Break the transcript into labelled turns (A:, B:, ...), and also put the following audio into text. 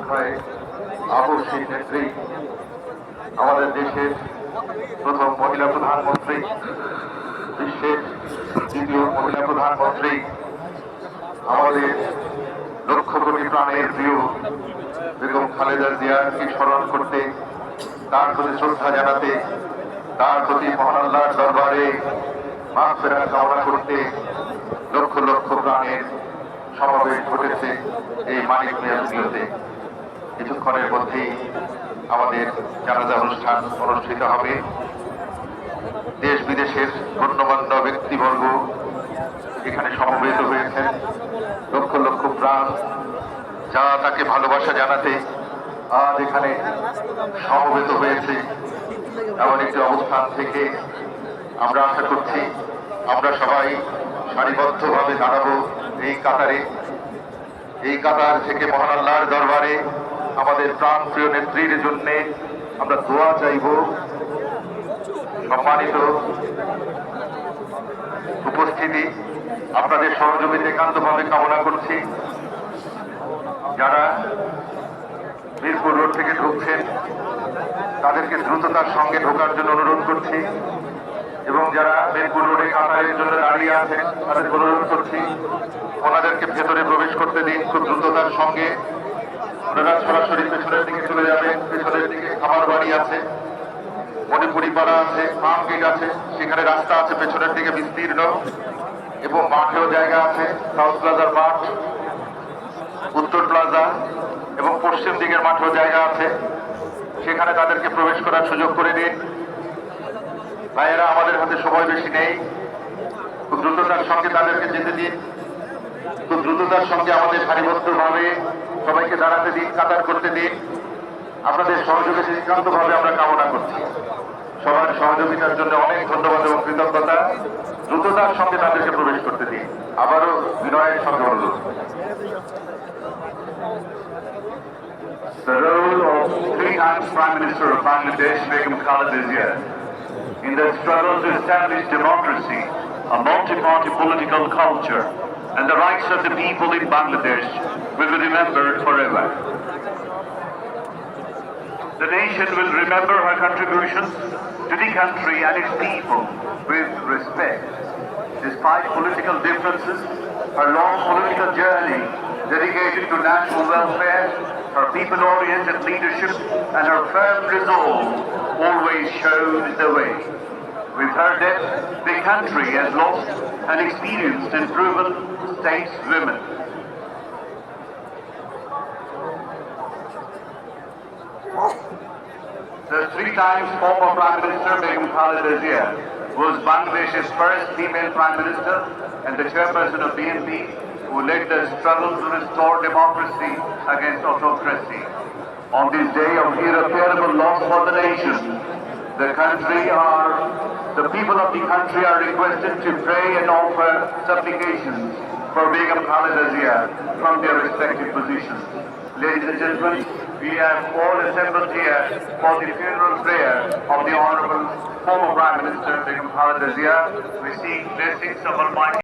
A: যোদ্ধায় আবশ্যিক নেত্রী, আমাদের দেশের প্রথম মহিলা প্রধানমন্ত্রী, বিশ্বের দ্বিতীয় মহিলা প্রধানমন্ত্রী, আমাদের লক্ষ কোটি প্রাণের প্রিয় বেগম খালেদা জিয়াকে স্মরণ করতে, তার প্রতি শ্রদ্ধা জানাতে, তার প্রতি মহান আল্লাহর দরবারে মাগফিরাত কামনা করতে লক্ষ লক্ষ প্রাণের সমাবেশ ঘটেছে এই মানিক মিয়া স্কুলে। কিছুক্ষণের মধ্যেই আমাদের জানাজা অনুষ্ঠান অনুষ্ঠিত হবে। দেশ বিদেশের গণ্যমান্য ব্যক্তিবর্গ এখানে সমবেত হয়েছেন। লক্ষ লক্ষ প্রাণ যা তাকে ভালোবাসা জানাতে আজ এখানে সমবেত হয়েছে। এমন একটি অবস্থান থেকে আমরা আশা করছি আমরা সবাই সারিবদ্ধভাবে দাঁড়াবো এই কাতারে। এই কাতার থেকে মহান আল্লাহর দরবারে আমাদের প্রাণ প্রিয় নেত্রীর জন্য আমরা দোয়া চাইব। সম্মানিত উপস্থিতি, আপনাদের সহযোগিতা একান্তভাবে কামনা করছি। যারা মিরপুর রোড থেকে ঢুকছেন তাদেরকে দ্রুততার সঙ্গে ঢোকার জন্য অনুরোধ করছি, এবং যারা মিরপুর রোডে কাতারের জন্য দাঁড়িয়ে আছেন তাদেরকে অনুরোধ করছি ওনাদেরকে ভেতরে প্রবেশ করতে দিন খুব দ্রুততার সঙ্গে। ওনারা সরাসরি পেছনের দিকে চলে যাবেন। পেছনের দিকে খাবার বাড়ি আছে, মণিপুরি পাড়া আছে, ফার্ম গেট আছে, সেখানে রাস্তা আছে পেছনের দিকে বিস্তীর্ণ, এবং মাঠেও জায়গা আছে। সাউথ প্লাজার মাঠ, উত্তর প্লাজা এবং পশ্চিম দিকের মাঠেও জায়গা আছে, সেখানে তাদেরকে প্রবেশ করার সুযোগ করে দিন। ভাইয়েরা, আমাদের হাতে সময় বেশি নেই, খুব দ্রুততার সঙ্গে তাদেরকে যেতে দিন। খুব দ্রুততার সঙ্গে আমাদের সারিবদ্ধভাবে সবাইকে দাঁড়াতে দিন, কাতার করতে দিন। আপনাদের সহযোগিতা একান্তভাবে আমরা কামনা করছি। সবার সহযোগিতার জন্য অনেক ধন্যবাদ এবং কৃতজ্ঞতা। দ্রুততার সঙ্গে তাদেরকে প্রবেশ করতে দিন। আবারও বিনয়ের সঙ্গে অনুরোধ।
B: The role of three-time Prime Minister of Bangladesh, Begum Khaleda Zia, in the struggle to establish democracy, a multi-party political culture, and the rights of the people in Bangladesh will be remembered forever. The nation will remember her contributions to the country and its people with respect. Despite political differences, her long political journey dedicated to national welfare, her people-oriented leadership, and her firm resolve always showed the way. With her death, the country has lost an experienced and proven stateswoman. The three times former Prime Minister Begum Khaleda Zia was Bangladesh's first female Prime Minister and the chairperson of BNP, who led the struggle to restore democracy against autocracy. On this day of irreparable loss for the nation, the people of the country are requested to pray and offer supplications for Begum Khaleda Zia from their respective positions. Ladies and gentlemen, we have all assembled here for the funeral prayer of the Honorable former Prime Minister Begum Khaleda Zia. We seek blessings of Almighty